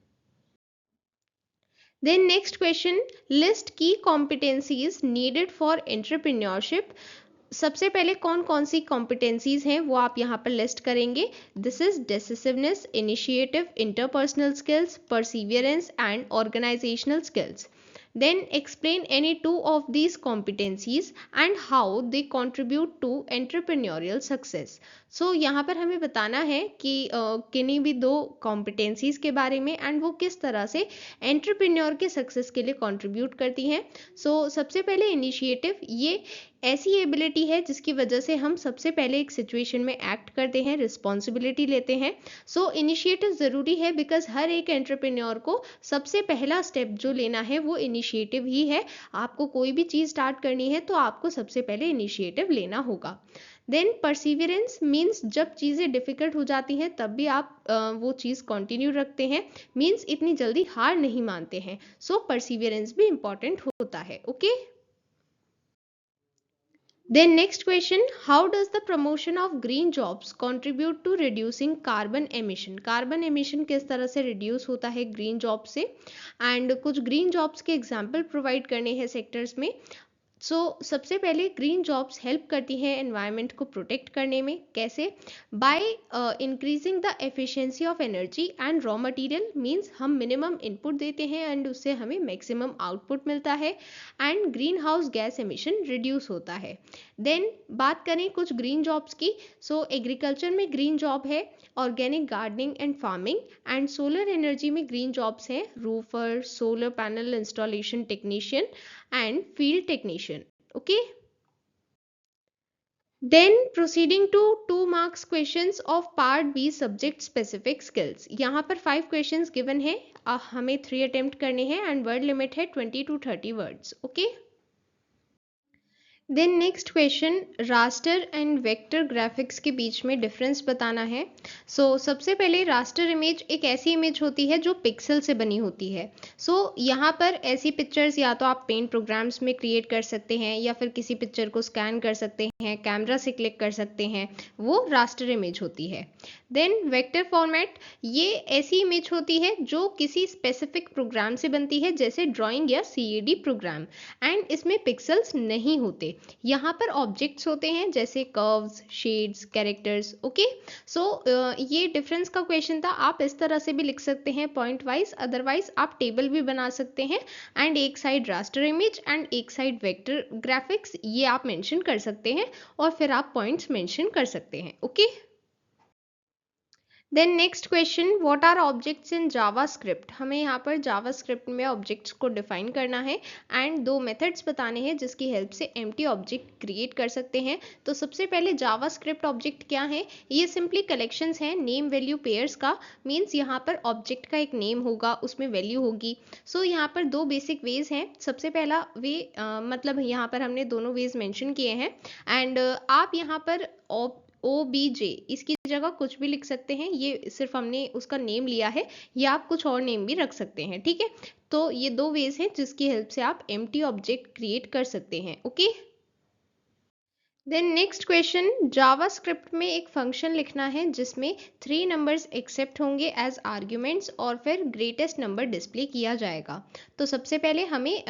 Speaker 1: Then next question, list key competencies needed for entrepreneurship. सबसे पहले कौन कौन सी competencies हैं वो आप यहाँ पर लिस्ट करेंगे। This is decisiveness, initiative, interpersonal skills, perseverance and organizational skills. Then explain any two of these competencies and how they contribute to entrepreneurial success. So यहाँ पर हमें बताना है कि किन्हीं भी दो कॉम्पिटेंसीज के बारे में एंड वो किस तरह से एंटरप्रेन्योर के सक्सेस के लिए कंट्रीब्यूट करती हैं। सो सबसे पहले इनिशिएटिव, ये ऐसी एबिलिटी है जिसकी वजह से हम सबसे पहले एक सिचुएशन में एक्ट करते हैं, रिस्पॉन्सिबिलिटी लेते हैं। सो इनिशिएटिव ज़रूरी है बिकॉज हर एक एंटरप्रेन्योर को सबसे पहला स्टेप जो लेना है वो इनिशिएटिव ही है। आपको कोई भी चीज़ स्टार्ट करनी है तो आपको सबसे पहले इनिशिएटिव लेना होगा। देन परसिवियरेंस मीन्स जब चीज़ें डिफ़िकल्ट हो जाती हैं तब भी आप वो चीज़ कंटिन्यू रखते हैं, मीन्स इतनी जल्दी हार नहीं मानते हैं। सो परसिवियरेंस भी इंपॉर्टेंट होता है। Okay, then next question, how does the promotion of green jobs contribute to reducing carbon emission? Carbon emission किस तरह से reduce होता है green job से, and कुछ green jobs के example provide करने हैं sectors में। सबसे पहले ग्रीन जॉब्स हेल्प करती हैं एनवायरनमेंट को प्रोटेक्ट करने में। कैसे? By increasing the efficiency of energy and raw material, means हम मिनिमम इनपुट देते हैं एंड उससे हमें मैक्सिमम आउटपुट मिलता है and greenhouse gas emission reduce होता है। देन बात करें कुछ ग्रीन जॉब्स की, एग्रीकल्चर में ग्रीन जॉब है organic gardening and farming, and solar energy में ग्रीन जॉब्स हैं roofer, solar panel installation technician and field technician. Okay, then proceeding to 2 marks questions of part B subject specific skills। यहाँ पर 5 questions given है, हमें 3 attempt करने हैं and word limit है 20 to 30 words. Okay, then next question, raster and vector graphics के बीच में डिफरेंस बताना है। सबसे पहले रास्टर इमेज एक ऐसी इमेज होती है जो पिक्सल से बनी होती है। यहाँ पर ऐसी पिक्चर्स या तो आप पेंट प्रोग्राम्स में क्रिएट कर सकते हैं या फिर किसी पिक्चर को स्कैन कर सकते हैं, कैमरा से क्लिक कर सकते हैं, वो रास्टर इमेज होती है। देन वेक्टर फॉर्मेट, ये ऐसी इमेज होती है जो किसी स्पेसिफिक प्रोग्राम से बनती है जैसे ड्राइंग या CAD प्रोग्राम, एंड इसमें पिक्सल्स नहीं होते। यहाँ पर ऑब्जेक्ट्स होते हैं जैसे कर्व्स, शेड्स, कैरेक्टर्स। ओके, ये डिफरेंस का क्वेश्चन था। आप इस तरह से भी लिख सकते हैं पॉइंट वाइज, अदरवाइज आप टेबल भी बना सकते हैं एंड एक साइड रास्टर इमेज एंड एक साइड वेक्टर ग्राफिक्स, ये आप मेंशन कर सकते हैं और फिर आप पॉइंट्स मेंशन कर सकते हैं। Okay, then next question, what are objects in JavaScript? हमें यहाँ पर जावास्क्रिप्ट में ऑब्जेक्ट्स को डिफाइन करना है एंड 2 मेथड्स बताने हैं जिसकी हेल्प से एम्प्टी ऑब्जेक्ट क्रिएट कर सकते हैं। तो सबसे पहले जावास्क्रिप्ट ऑब्जेक्ट क्या है? ये सिंपली कलेक्शंस हैं नेम वैल्यू पेयर्स का, मीन्स यहाँ पर ऑब्जेक्ट का एक नेम होगा, उसमें वैल्यू होगी। यहाँ पर 2 बेसिक वेज हैं। सबसे पहला वे मतलब यहाँ पर हमने दोनों वेज मेंशन किए हैं एंड आप यहाँ पर OBJ इसकी जगह कुछ भी लिख सकते हैं, ये सिर्फ हमने उसका नेम लिया है, या आप कुछ और नेम भी रख सकते हैं। ठीक है, तो ये 2 वेज हैं जिसकी हेल्प से आप एम्प्टी ऑब्जेक्ट क्रिएट कर सकते हैं। Okay, then next question, JavaScript में एक फंक्शन लिखना है जिसमें 3 नंबर्स एक्सेप्ट होंगे एज आर्ग्यूमेंट्स और फिर ग्रेटेस्ट नंबर डिस्प्ले किया जाएगा। तो सबसे पहले हमें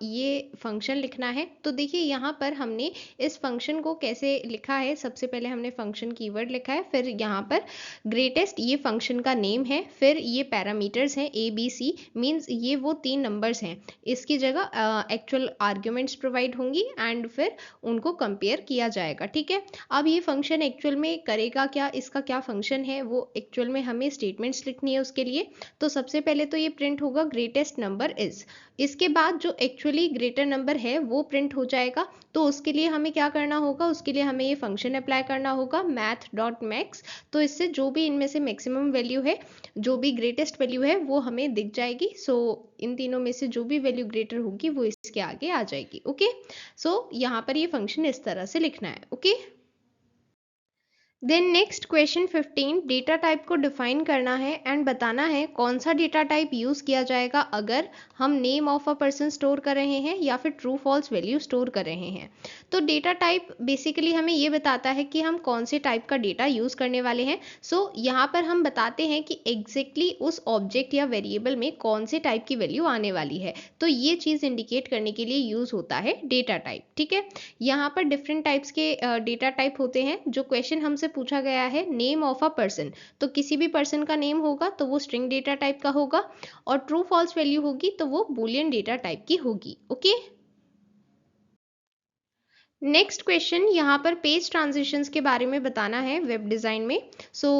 Speaker 1: ये फंक्शन लिखना है। तो देखिए यहाँ पर हमने इस फंक्शन को कैसे लिखा है। सबसे पहले हमने फंक्शन कीवर्ड लिखा है, फिर यहाँ पर ग्रेटेस्ट ये फंक्शन का नेम है, फिर ये पैरामीटर्स हैं ABC, मीन्स ये वो 3 नंबर्स हैं, इसकी जगह एक्चुअल आर्ग्यूमेंट्स प्रोवाइड होंगी एंड फिर उनको कंपेयर किया जाएगा। ठीक है, अब ये फंक्शन एक्चुअल में करेगा क्या, इसका क्या फंक्शन है, वो एक्चुअल में हमें स्टेटमेंट्स लिखनी है उसके लिए। तो सबसे पहले तो ये प्रिंट होगा ग्रेटेस्ट नंबर इज, इसके बाद जो एक्चुअली ग्रेटर नंबर है वो प्रिंट हो जाएगा। तो उसके लिए हमें क्या करना होगा, उसके लिए हमें ये फंक्शन अप्लाई करना होगा math.max। तो इससे जो भी इनमें से मैक्सिमम वैल्यू है, जो भी ग्रेटेस्ट वैल्यू है वो हमें दिख जाएगी। इन तीनों में से जो भी वैल्यू ग्रेटर होगी वो इसके आगे आ जाएगी। ओके, यहाँ पर ये फंक्शन इस तरह से लिखना है। Okay, then next question 15, data type को डिफाइन करना है एंड बताना है कौन सा डेटा टाइप यूज़ किया जाएगा अगर हम name of a person store कर रहे हैं या फिर ट्रू फॉल्स वैल्यू स्टोर कर रहे हैं। तो डेटा टाइप बेसिकली हमें ये बताता है कि हम कौन से टाइप का डेटा यूज़ करने वाले हैं। यहाँ पर हम बताते हैं कि एग्जैक्टली उस ऑब्जेक्ट या वेरिएबल में कौन से टाइप की वैल्यू आने वाली है। तो ये चीज़ इंडिकेट करने के लिए यूज़ होता है डेटा टाइप। ठीक है, यहाँ पर डिफरेंट टाइप्स के डेटा टाइप होते हैं। जो क्वेश्चन हमसे पूछा गया है नेम ऑफ अ पर्सन, तो किसी भी पर्सन का नेम होगा तो वो स्ट्रिंग डेटा टाइप का होगा, और ट्रू फॉल्स वैल्यू होगी तो वो बूलियन डेटा टाइप की होगी। ओके, नेक्स्ट क्वेश्चन, यहाँ पर पेज ट्रांजिशंस के बारे में बताना है वेब डिज़ाइन में। सो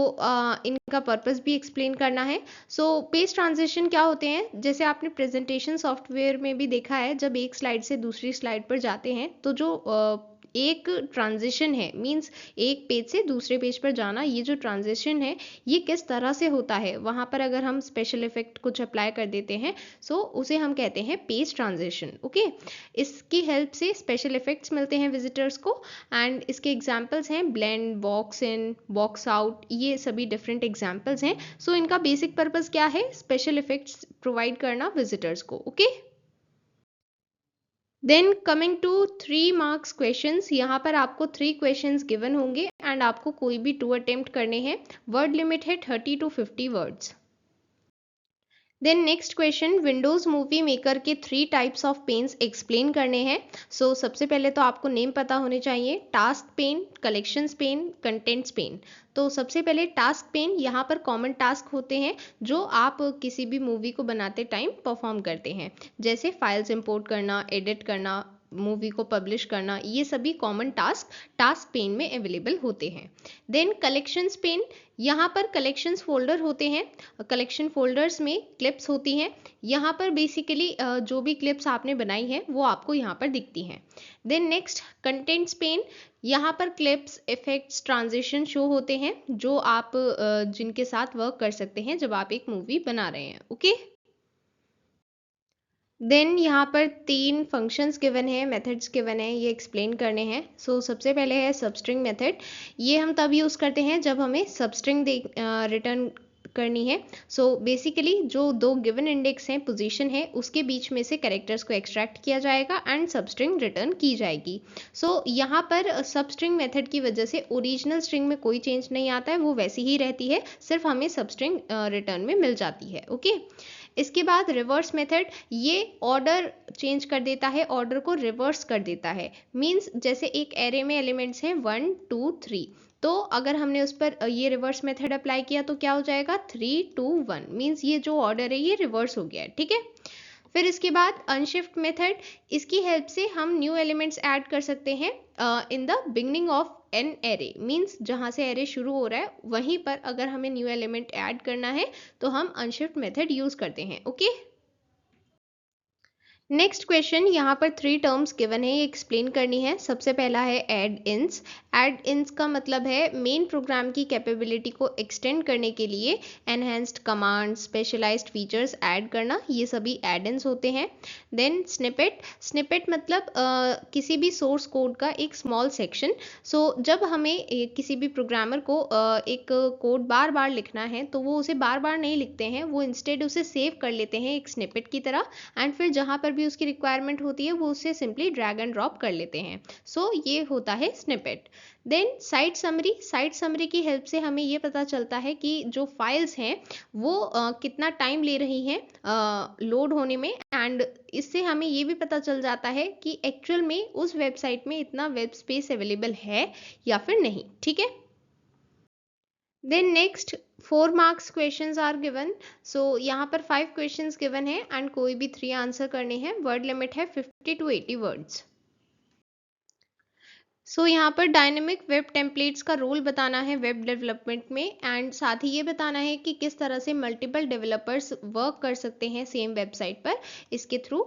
Speaker 1: इनका पर्पस भी एक्सप्लेन करना है। सो पेज ट्रांजिशन क्या होते हैं, जैसे आपने प्रेजेंटेशन सॉफ्टवेयर में भी देखा है, जब एक स्लाइड से दूसरी स्लाइड पर जाते हैं तो जो एक ट्रांजिशन है, मींस एक पेज से दूसरे पेज पर जाना, ये जो ट्रांजिशन है ये किस तरह से होता है, वहाँ पर अगर हम स्पेशल इफेक्ट कुछ अप्लाई कर देते हैं सो उसे हम कहते हैं पेज ट्रांजिशन। ओके, इसकी हेल्प से स्पेशल इफेक्ट्स मिलते हैं विजिटर्स को, एंड इसके एग्जांपल्स हैं blend, box in, box out, ये सभी डिफरेंट एग्जांपल्स हैं। सो इनका बेसिक पर्पस क्या है, स्पेशल इफेक्ट्स प्रोवाइड करना विजिटर्स को। Okay, then coming to 3 marks questions, यहाँ पर आपको 3 क्वेश्चंस गिवन होंगे एंड आपको कोई भी 2 अटेम्प्ट करने हैं। वर्ड लिमिट है 30 to 50 words. Then next question, Windows movie maker के 3 टाइप्स ऑफ पेन्स एक्सप्लेन करने हैं। सो सबसे पहले तो आपको नेम पता होने चाहिए, task pane, collections pane, contents pane. तो सबसे पहले टास्क पेन, यहाँ पर कॉमन टास्क होते हैं जो आप किसी भी मूवी को बनाते टाइम परफॉर्म करते हैं, जैसे फाइल्स इंपोर्ट करना, एडिट करना, मूवी को पब्लिश करना, ये सभी कॉमन टास्क पेन में अवेलेबल होते हैं। देन कलेक्शंस पेन, यहाँ पर कलेक्शंस फोल्डर होते हैं, कलेक्शन फोल्डर्स में क्लिप्स होती हैं, यहाँ पर बेसिकली जो भी क्लिप्स आपने बनाई है वो आपको यहाँ पर दिखती हैं। देन नेक्स्ट कंटेंट्स पेन, यहाँ पर क्लिप्स, इफेक्ट्स, ट्रांजिशन शो होते हैं जो आप जिनके साथ वर्क कर सकते हैं जब आप एक मूवी बना रहे हैं। ओके, देन यहाँ पर 3 फंक्शंस गिवन है, मेथड्स गिवन है, ये एक्सप्लेन करने हैं। सो सबसे पहले है सबस्ट्रिंग मेथड, ये हम तब यूज़ करते हैं जब हमें सबस्ट्रिंग रिटर्न करनी है। सो बेसिकली जो 2 गिवन इंडेक्स हैं, पोजीशन है, उसके बीच में से कैरेक्टर्स को एक्सट्रैक्ट किया जाएगा एंड सबस्ट्रिंग रिटर्न की जाएगी। सो यहाँ पर सबस्ट्रिंग मेथड की वजह से ओरिजिनल स्ट्रिंग में कोई चेंज नहीं आता है, वो वैसी ही रहती है, सिर्फ हमें सबस्ट्रिंग रिटर्न में मिल जाती है। ओके, इसके बाद रिवर्स मेथड, ये ऑर्डर चेंज कर देता है, ऑर्डर को रिवर्स कर देता है। मींस जैसे एक एरे में एलिमेंट्स हैं 1 2 3, तो अगर हमने उस पर ये रिवर्स मेथड अप्लाई किया तो क्या हो जाएगा 3 2 1, मींस ये जो ऑर्डर है ये रिवर्स हो गया है। ठीक है, फिर इसके बाद अनशिफ्ट मेथड, इसकी हेल्प से हम न्यू एलिमेंट्स ऐड कर सकते हैं in the beginning of an array, means जहां से एरे शुरू हो रहा है वहीं पर अगर हमें न्यू एलिमेंट ऐड करना है तो हम अनशिफ्ट मेथड यूज करते हैं। ओके, नेक्स्ट क्वेश्चन, यहाँ पर 3 टर्म्स गिवन है, ये एक्सप्लेन करनी है। सबसे पहला है एड इन्स। एड इन्स का मतलब है मेन प्रोग्राम की कैपेबिलिटी को एक्सटेंड करने के लिए enhanced command, specialized features add करना, ये सभी एड इन्स होते हैं। देन स्निपेट, स्निपेट मतलब किसी भी सोर्स कोड का एक स्मॉल सेक्शन। सो जब हमें किसी भी प्रोग्रामर को एक कोड बार बार लिखना है तो वो उसे बार बार नहीं लिखते हैं, वो इंस्टेड उसे सेव कर लेते हैं एक स्निपेट की तरह, एंड फिर जहाँ पर भी उसकी रिक्वायरमेंट होती है वो उससे सिंपली ड्रैग एंड ड्रॉप कर लेते हैं। सो ये होता है snippet. Then site summary, site summary की हेल्प से हमें ये पता चलता है कि जो फाइल्स हैं वो कितना टाइम ले रही हैं लोड होने में, एंड इससे हमें ये भी पता चल जाता है कि एक्चुअल में उस वेबसाइट में इतना वेब स्पेस अवेलेबल है या फिर नहीं। ठीक है, then next 4 marks questions are given. So यहाँ पर 5 क्वेश्चंस गिवन है एंड कोई भी 3 आंसर करने हैं। वर्ड लिमिट है 50 to 80 वर्ड्स। सो यहाँ पर डायनेमिक वेब टेम्पलेट्स का रोल बताना है वेब डेवलपमेंट में, एंड साथ ही ये बताना है कि किस तरह से मल्टीपल डेवलपर्स वर्क कर सकते हैं सेम वेबसाइट पर इसके थ्रू,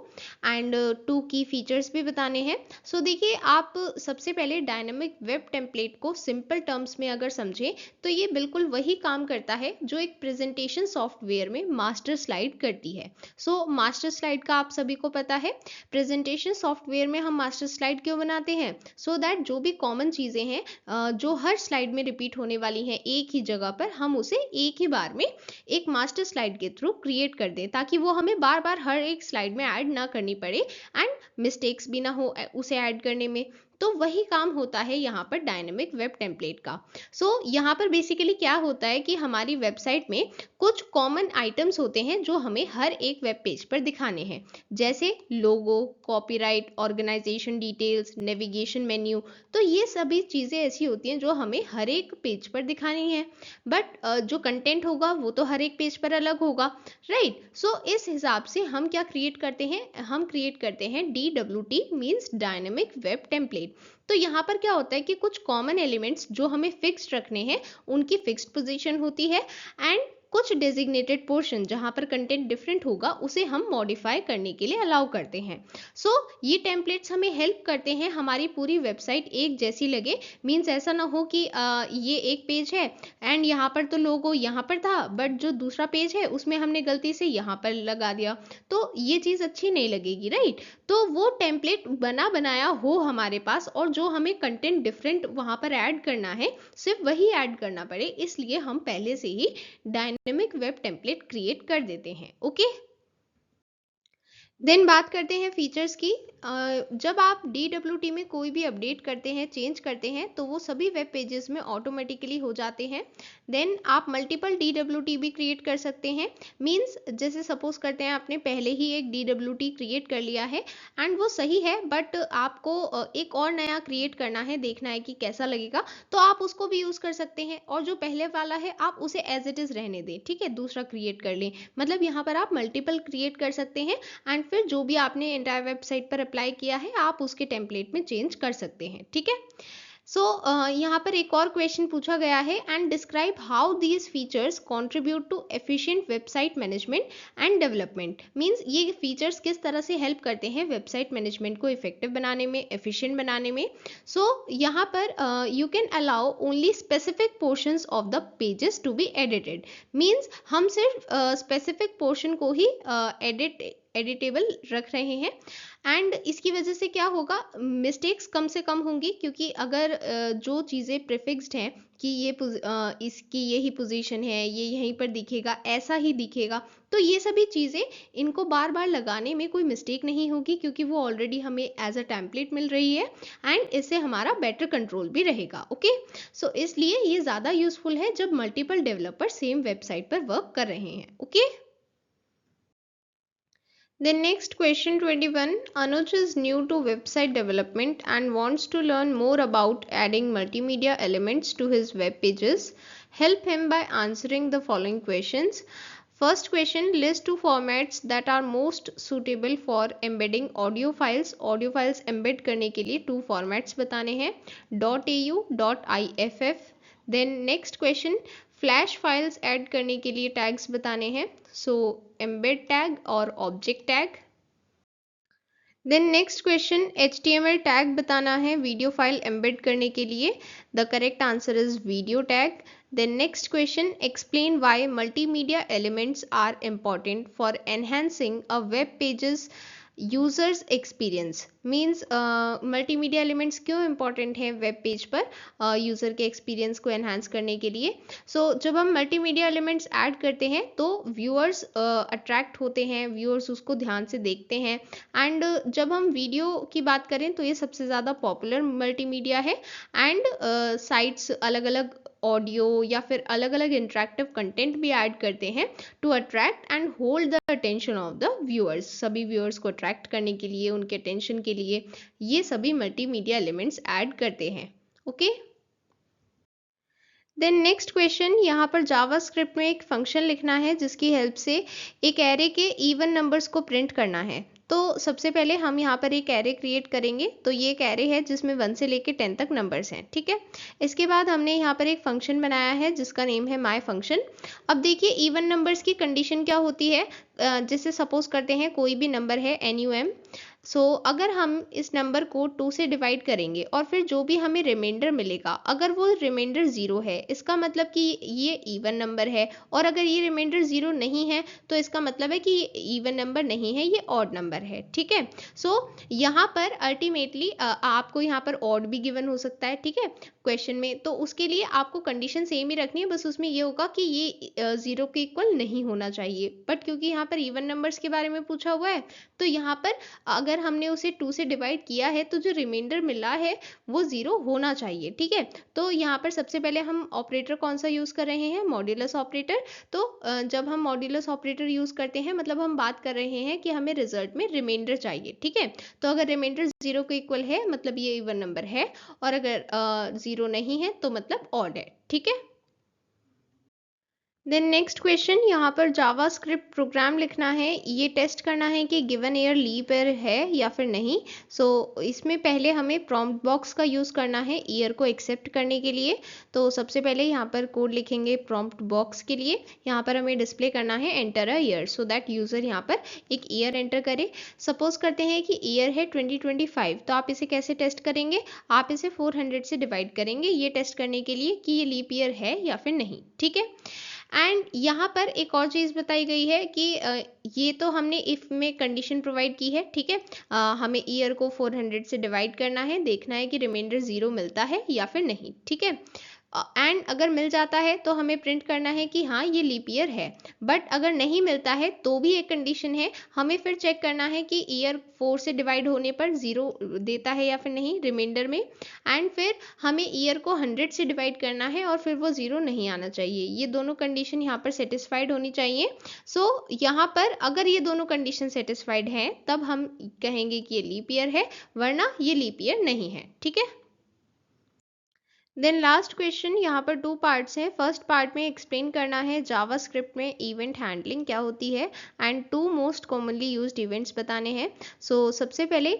Speaker 1: एंड 2 की फीचर्स भी बताने हैं। सो देखिए, आप सबसे पहले डायनेमिक वेब टेम्पलेट को सिंपल टर्म्स में अगर समझें तो ये बिल्कुल वही काम करता है जो एक प्रेजेंटेशन सॉफ्टवेयर में मास्टर स्लाइड करती है। सो मास्टर स्लाइड का आप सभी को पता है, प्रेजेंटेशन सॉफ्टवेयर में हम मास्टर स्लाइड क्यों बनाते हैं, सो दैट जो भी कॉमन चीजें हैं जो हर स्लाइड में रिपीट होने वाली हैं एक ही जगह पर, हम उसे एक ही बार में एक मास्टर स्लाइड के थ्रू क्रिएट कर दें, ताकि वो हमें बार बार हर एक स्लाइड में ऐड ना करनी पड़े एंड मिस्टेक्स भी ना हो उसे ऐड करने में। तो वही काम होता है यहाँ पर डायनेमिक वेब टेम्पलेट का। यहाँ पर बेसिकली क्या होता है कि हमारी वेबसाइट में कुछ कॉमन आइटम्स होते हैं जो हमें हर एक वेब पेज पर दिखाने हैं, जैसे logo, copyright, organisation details, navigation menu. तो ये सभी चीज़ें ऐसी होती हैं जो हमें हर एक पेज पर दिखानी है, बट जो कंटेंट होगा वो तो हर एक पेज पर अलग होगा, राइट। इस हिसाब से हम क्या क्रिएट करते हैं, हम क्रिएट करते हैं DWT means dynamic web template. तो यहाँ पर क्या होता है कि कुछ कॉमन एलिमेंट्स जो हमें फिक्स्ड रखने हैं उनकी फिक्स्ड पोजीशन होती है, एंड कुछ डेजिग्नेटेड पोर्शन जहाँ पर कंटेंट डिफरेंट होगा उसे हम मॉडिफाई करने के लिए अलाउ करते हैं। ये टेम्पलेट्स हमें हेल्प करते हैं हमारी पूरी वेबसाइट एक जैसी लगे। मीन्स ऐसा ना हो कि ये एक पेज है एंड यहाँ पर तो लोगो यहाँ पर था, बट जो दूसरा पेज है उसमें हमने गलती से यहाँ पर लगा दिया, तो ये चीज़ अच्छी नहीं लगेगी, राइट। तो वो टेम्पलेट बना बनाया हो हमारे पास, और जो हमें कंटेंट डिफरेंट वहाँ पर ऐड करना है सिर्फ वही ऐड करना पड़े, इसलिए हम पहले से ही डायनेमिक वेब टेम्पलेट क्रिएट कर देते हैं। ओके, देन बात करते हैं फीचर्स की। जब आप DWT में कोई भी अपडेट करते हैं, चेंज करते हैं, तो वो सभी वेब पेजेस में ऑटोमेटिकली हो जाते हैं। देन आप मल्टीपल DWT भी क्रिएट कर सकते हैं। मींस जैसे सपोज करते हैं आपने पहले ही एक DWT क्रिएट कर लिया है एंड वो सही है, बट आपको एक और नया क्रिएट करना है, देखना है कि कैसा लगेगा, तो आप उसको भी यूज़ कर सकते हैं। और जो पहले वाला है आप उसे एज इट इज़ रहने दें, ठीक है, दूसरा क्रिएट कर लें। मतलब यहाँ पर आप मल्टीपल क्रिएट कर सकते हैं एंड फिर जो भी आपने एंटायर वेबसाइट पर अप्लाई किया है आप उसके टेम्पलेट में चेंज कर सकते हैं, ठीक है। यहाँ पर एक और क्वेश्चन पूछा गया है, and describe how these features contribute to efficient website management and development. Means ये फीचर्स किस तरह से हेल्प करते हैं वेबसाइट मैनेजमेंट को इफेक्टिव बनाने में, एफिशिएंट बनाने में। यहाँ पर you can allow only specific portions of the pages to be edited. Means हम सिर्फ स्पेसिफिक पोर्शन को ही एडिटेबल रख रहे हैं, एंड इसकी वजह से क्या होगा, मिस्टेक्स कम से कम होंगी, क्योंकि अगर जो चीज़ें प्रीफिक्स्ड हैं कि इसकी यही पोजीशन है, ये यहीं पर दिखेगा, ऐसा ही दिखेगा, तो ये सभी चीज़ें इनको बार बार लगाने में कोई मिस्टेक नहीं होगी, क्योंकि वो ऑलरेडी हमें एज अ टेम्पलेट मिल रही है, एंड इससे हमारा बेटर कंट्रोल भी रहेगा। ओके, इसलिए ये ज़्यादा यूजफुल है जब मल्टीपल डेवलपर सेम वेबसाइट पर वर्क कर रहे हैं। Okay, Then next question 21. Anuj is new to website development and wants to learn more about adding multimedia elements to his web pages. Help him by answering the following questions. First question, list two formats that are most suitable for embedding audio files. Audio files embed करने के लिए two formats बताने हैं, .au, .iff. Then next question, flash files add करने के लिए tags बताने हैं, एम्बेड टैग और object tag. Then next question, HTML tag बताना है वीडियो फाइल एम्बेड करने के लिए। The correct answer is video tag. Then next question, explain why multimedia elements are important for enhancing a web pages users experience. Means multimedia elements क्यों important हैं web page पर user के experience को enhance करने के लिए। जब हम मल्टीमीडिया एलिमेंट्स ऐड करते हैं तो व्यूअर्स अट्रैक्ट होते हैं, व्यूअर्स उसको ध्यान से देखते हैं, एंड जब हम वीडियो की बात करें तो ये सबसे ज़्यादा पॉपुलर मल्टीमीडिया है, एंड साइट्स अलग अलग ऑडियो या फिर अलग अलग इंटरेक्टिव कंटेंट भी ऐड करते हैं to attract and hold the attention of the viewers. सभी व्यूअर्स को अट्रैक्ट करने के लिए, उनके अटेंशन के लिए ये सभी मल्टीमीडिया एलिमेंट्स ऐड करते हैं। ओके, देन नेक्स्ट क्वेश्चन, यहाँ पर जावास्क्रिप्ट में एक फंक्शन लिखना है जिसकी हेल्प से एक एरे के इवन नंबर्स को प्रिंट करना है। तो सबसे पहले हम यहाँ पर एक एरे क्रिएट करेंगे। तो ये एक एरे है जिसमें 1 से लेके 10 तक नंबर्स हैं, ठीक है। इसके बाद हमने यहाँ पर एक फंक्शन बनाया है जिसका नेम है माय फंक्शन। अब देखिए इवन नंबर्स की कंडीशन क्या होती है, जैसे सपोज करते हैं कोई भी नंबर है NUM। अगर हम इस नंबर को 2 से डिवाइड करेंगे और फिर जो भी हमें रिमाइंडर मिलेगा, अगर वो रिमाइंडर 0 है इसका मतलब कि ये इवन नंबर है, और अगर ये रिमाइंडर 0 नहीं है तो इसका मतलब है कि ये इवन नंबर नहीं है, ये ऑड नंबर है, ठीक है। यहाँ पर अल्टीमेटली आपको यहाँ पर ऑड भी गिवन हो सकता है, ठीक है, क्वेश्चन में। तो उसके लिए आपको कंडीशन सेम ही रखनी है, बस उसमें ये होगा कि ये 0 के इक्वल नहीं होना चाहिए। बट क्योंकि यहाँ पर इवन नंबर्स के बारे में पूछा हुआ है तो यहाँ पर अगर अगर हमने उसे 2 से डिवाइड किया है तो जो रिमाइंडर मिला है वो 0 होना चाहिए, ठीक है। तो यहाँ पर सबसे पहले हम ऑपरेटर कौन सा यूज़ कर रहे हैं, मॉड्यूलस ऑपरेटर। तो जब हम मॉड्यूलस ऑपरेटर यूज़ करते हैं मतलब हम बात कर रहे हैं कि हमें रिजल्ट में रिमाइंडर चाहिए, ठीक है। तो अगर रिमाइंडर 0 के इक्वल है मतलब ये इवन नंबर है, और अगर 0 नहीं है तो मतलब ऑड है, ठीक है। देन नेक्स्ट क्वेश्चन, यहाँ पर जावा स्क्रिप्ट प्रोग्राम लिखना है, ये टेस्ट करना है कि गिवन ईयर लीप ईयर है या फिर नहीं। इसमें पहले हमें प्रॉम्प्ट बॉक्स का यूज़ करना है ईयर को एक्सेप्ट करने के लिए। तो सबसे पहले यहाँ पर कोड लिखेंगे प्रॉम्प्ट बॉक्स के लिए। यहाँ पर हमें डिस्प्ले करना है enter a year, so that user यहाँ पर एक ईयर एंटर करे। सपोज करते हैं कि ईयर है 2025, तो आप इसे कैसे टेस्ट करेंगे, आप इसे 400 से डिवाइड करेंगे ये टेस्ट करने के लिए कि ये लीप ईयर है या फिर नहीं, ठीक है। एंड यहाँ पर एक और चीज़ बताई गई है कि ये तो हमने इफ़ में कंडीशन प्रोवाइड की है, ठीक है। हमें ईयर को 400 से डिवाइड करना है, देखना है कि रिमाइंडर 0 मिलता है या फिर नहीं, ठीक है। एंड अगर मिल जाता है तो हमें प्रिंट करना है कि हाँ ये लीप ईयर है। बट अगर नहीं मिलता है तो भी एक कंडीशन है, हमें फिर चेक करना है कि ईयर 4 से डिवाइड होने पर 0 देता है या फिर नहीं रिमाइंडर में। एंड फिर हमें ईयर को 100 से डिवाइड करना है और फिर वो 0 नहीं आना चाहिए। ये दोनों कंडीशन यहाँ पर सेटिस्फाइड होनी चाहिए। यहाँ पर अगर ये दोनों कंडीशन सेटिस्फाइड हैं तब हम कहेंगे कि ये लीप ईयर है, वरना ये लीप ईयर नहीं है, ठीक है। देन लास्ट क्वेश्चन, यहाँ पर 2 पार्ट्स हैं। फर्स्ट पार्ट में एक्सप्लेन करना है जावा स्क्रिप्ट में इवेंट हैंडलिंग क्या होती है and 2 most commonly used events बताने हैं। सबसे पहले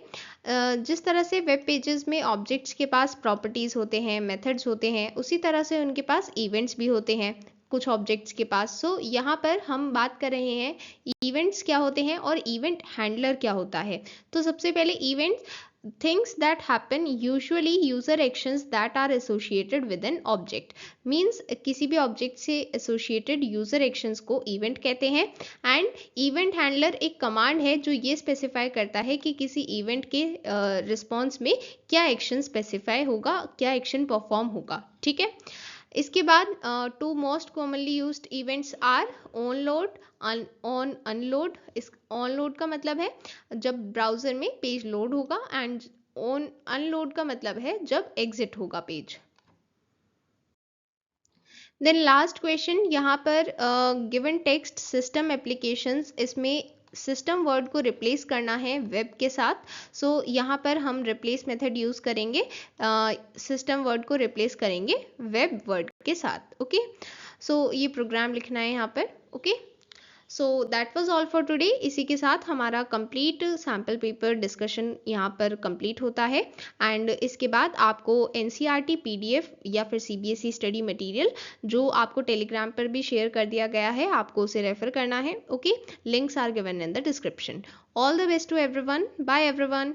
Speaker 1: जिस तरह से वेब पेजेस में ऑब्जेक्ट्स के पास प्रॉपर्टीज़ होते हैं, मेथड्स होते हैं, उसी तरह से उनके पास इवेंट्स भी होते हैं कुछ ऑब्जेक्ट्स के पास। यहाँ पर हम बात कर रहे हैं इवेंट्स क्या होते हैं और इवेंट हैंडलर क्या होता है। तो सबसे पहले events, things that happen, usually user actions that are associated with an object, means किसी भी object से associated user actions को event कहते हैं। and event handler एक command है जो ये specify करता है कि किसी event के response में क्या action specify होगा, क्या action perform होगा, ठीक है। इसके बाद 2 most commonly used events are on load, on unload. इस ऑन लोड का मतलब है जब ब्राउजर में पेज लोड होगा, एंड ऑन अनलोड का मतलब है जब एग्जिट होगा पेज। देन लास्ट क्वेश्चन, यहाँ पर गिवन टेक्स्ट सिस्टम एप्लीकेशंस, इसमें सिस्टम वर्ड को रिप्लेस करना है वेब के साथ। यहाँ पर हम रिप्लेस मेथड यूज़ करेंगे, सिस्टम वर्ड को रिप्लेस करेंगे वेब वर्ड के साथ, ओके। ये प्रोग्राम लिखना है यहाँ पर, okay. That was all for today. इसी के साथ हमारा कंप्लीट सैम्पल पेपर डिस्कशन यहाँ पर कंप्लीट होता है। एंड इसके बाद आपको NCERT PDF या फिर CBSE स्टडी मटेरियल जो आपको टेलीग्राम पर भी शेयर कर दिया गया है, आपको उसे रेफर करना है, okay. Links are given in the description. All the best to everyone, bye everyone.